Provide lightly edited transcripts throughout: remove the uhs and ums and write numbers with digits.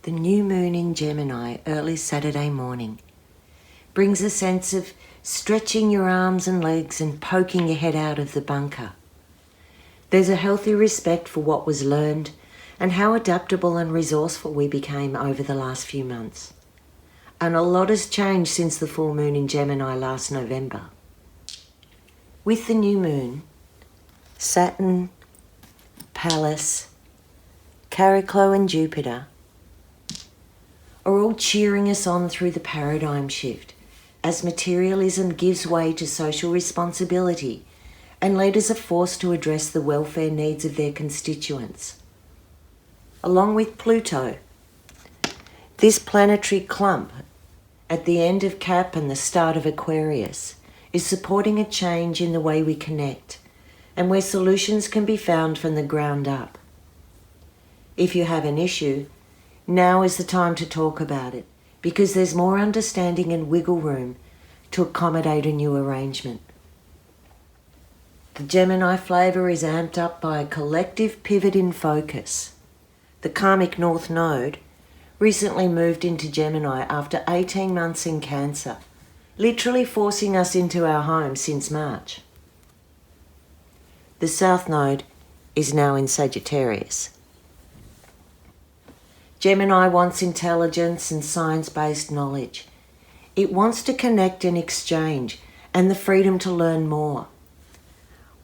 The new moon in Gemini early Saturday morning brings a sense of stretching your arms and legs and poking your head out of the bunker. There's a healthy respect for what was learned and how adaptable and resourceful we became over the last few months. And a lot has changed since the full moon in Gemini last November. With the new moon, Saturn, Pallas, Chariklo and Jupiter are all cheering us on through the paradigm shift as materialism gives way to social responsibility and leaders are forced to address the welfare needs of their constituents. Along with Pluto, this planetary clump at the end of Cap and the start of Aquarius is supporting a change in the way we connect and where solutions can be found from the ground up. If you have an issue, now is the time to talk about it because there's more understanding and wiggle room to accommodate a new arrangement. The Gemini flavour is amped up by a collective pivot in focus. The karmic North Node recently moved into Gemini after 18 months in Cancer, literally forcing us into our home since March. The South Node is now in Sagittarius. Gemini wants intelligence and science-based knowledge. It wants to connect and exchange and the freedom to learn more.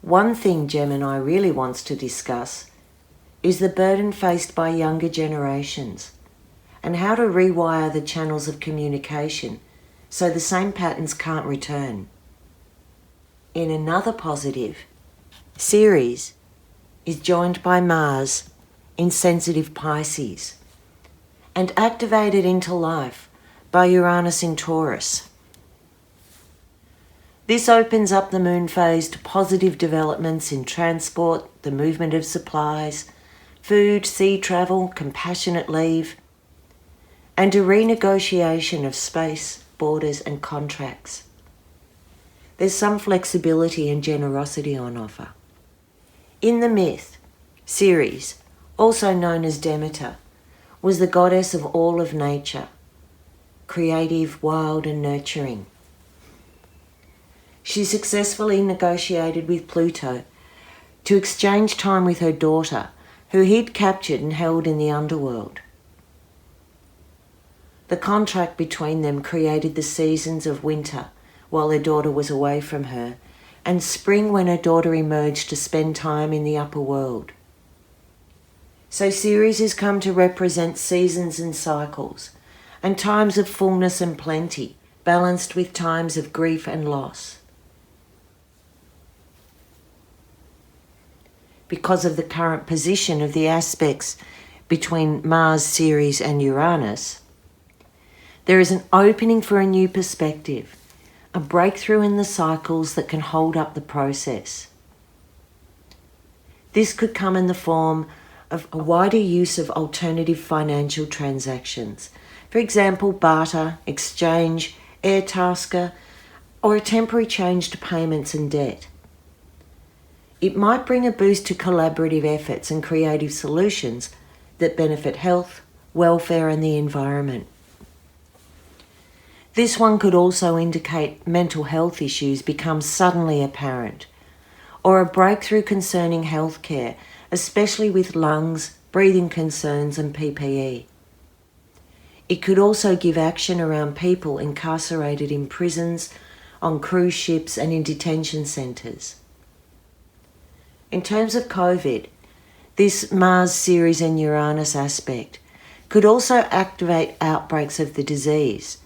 One thing Gemini really wants to discuss is the burden faced by younger generations and how to rewire the channels of communication so the same patterns can't return. In another positive, Ceres is joined by Mars in sensitive Pisces and activated into life by Uranus in Taurus. This opens up the moon phase to positive developments in transport, the movement of supplies, food, sea travel, compassionate leave, and a renegotiation of space, borders and contracts. There's some flexibility and generosity on offer. In the myth, Ceres, also known as Demeter, was the goddess of all of nature, creative, wild and nurturing. She successfully negotiated with Pluto to exchange time with her daughter, who he'd captured and held in the underworld. The contract between them created the seasons of winter while her daughter was away from her, and spring when her daughter emerged to spend time in the upper world. So Ceres has come to represent seasons and cycles, and times of fullness and plenty, balanced with times of grief and loss. Because of the current position of the aspects between Mars, Ceres and Uranus, there is an opening for a new perspective, a breakthrough in the cycles that can hold up the process. This could come in the form of a wider use of alternative financial transactions. For example, barter, exchange, airtasker, or a temporary change to payments and debt. It might bring a boost to collaborative efforts and creative solutions that benefit health, welfare and the environment. This one could also indicate mental health issues become suddenly apparent, or a breakthrough concerning healthcare, especially with lungs, breathing concerns and PPE. It could also give action around people incarcerated in prisons, on cruise ships and in detention centres. In terms of COVID, this Mars, Ceres and Uranus aspect could also activate outbreaks of the disease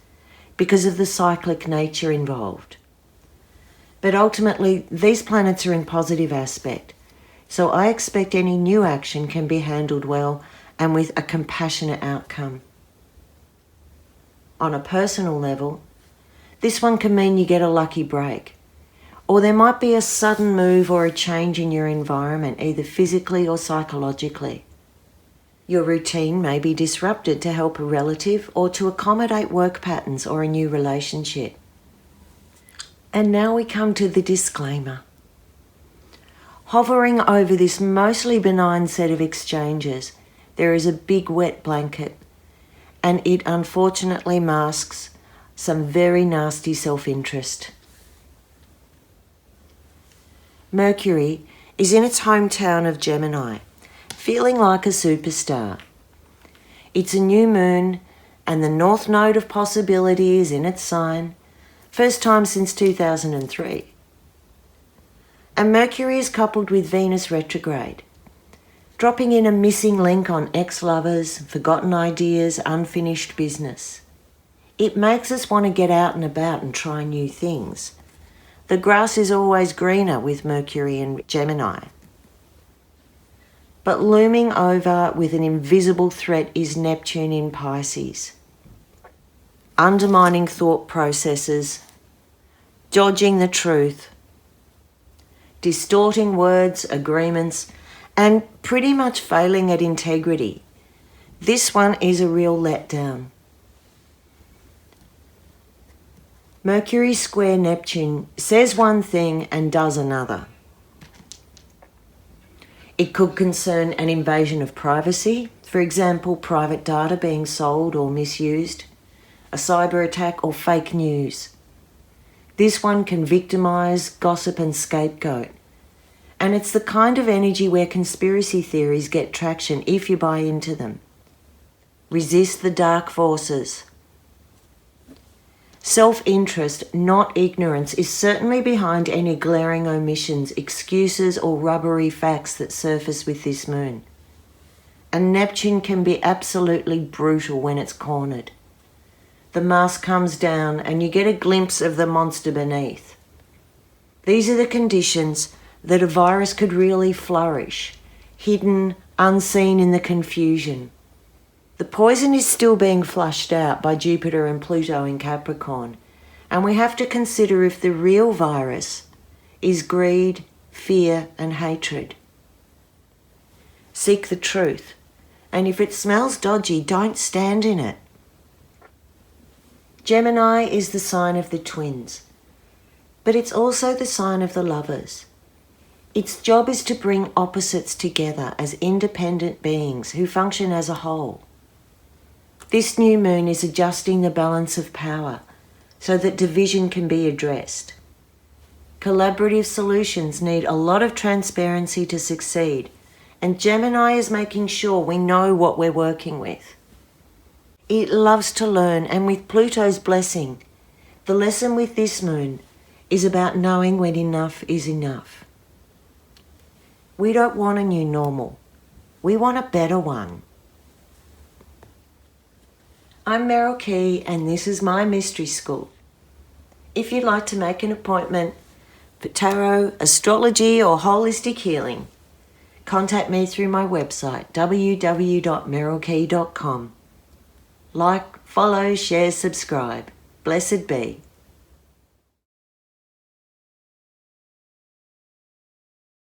because of the cyclic nature involved. But ultimately, these planets are in positive aspect, so I expect any new action can be handled well and with a compassionate outcome. On a personal level, this one can mean you get a lucky break, or there might be a sudden move or a change in your environment, either physically or psychologically. Your routine may be disrupted to help a relative or to accommodate work patterns or a new relationship. And now we come to the disclaimer. Hovering over this mostly benign set of exchanges, there is a big wet blanket and it unfortunately masks some very nasty self-interest. Mercury is in its hometown of Gemini, feeling like a superstar. It's a new moon, and the north node of possibility is in its sign, first time since 2003. And Mercury is coupled with Venus retrograde, dropping in a missing link on ex-lovers, forgotten ideas, unfinished business. It makes us want to get out and about and try new things. The grass is always greener with Mercury and Gemini. But looming over with an invisible threat is Neptune in Pisces, undermining thought processes, dodging the truth, distorting words, agreements, and pretty much failing at integrity. This one is a real letdown. Mercury square Neptune says one thing and does another. It could concern an invasion of privacy, for example, private data being sold or misused, a cyber attack or fake news. This one can victimise, gossip and scapegoat. And it's the kind of energy where conspiracy theories get traction if you buy into them. Resist the dark forces. Self-interest, not ignorance, is certainly behind any glaring omissions, excuses or rubbery facts that surface with this moon. And Neptune can be absolutely brutal when it's cornered. The mask comes down and you get a glimpse of the monster beneath. These are the conditions that a virus could really flourish, hidden, unseen in the confusion. The poison is still being flushed out by Jupiter and Pluto in Capricorn, and we have to consider if the real virus is greed, fear and hatred. Seek the truth, and if it smells dodgy, don't stand in it. Gemini is the sign of the twins, but it's also the sign of the lovers. Its job is to bring opposites together as independent beings who function as a whole. This new moon is adjusting the balance of power so that division can be addressed. Collaborative solutions need a lot of transparency to succeed, and Gemini is making sure we know what we're working with. It loves to learn, and with Pluto's blessing, the lesson with this moon is about knowing when enough is enough. We don't want a new normal. We want a better one. I'm Merryl Key, and this is my mystery school. If you'd like to make an appointment for tarot, astrology or holistic healing, contact me through my website www.merrylkey.com. Like, follow, share, subscribe. Blessed be.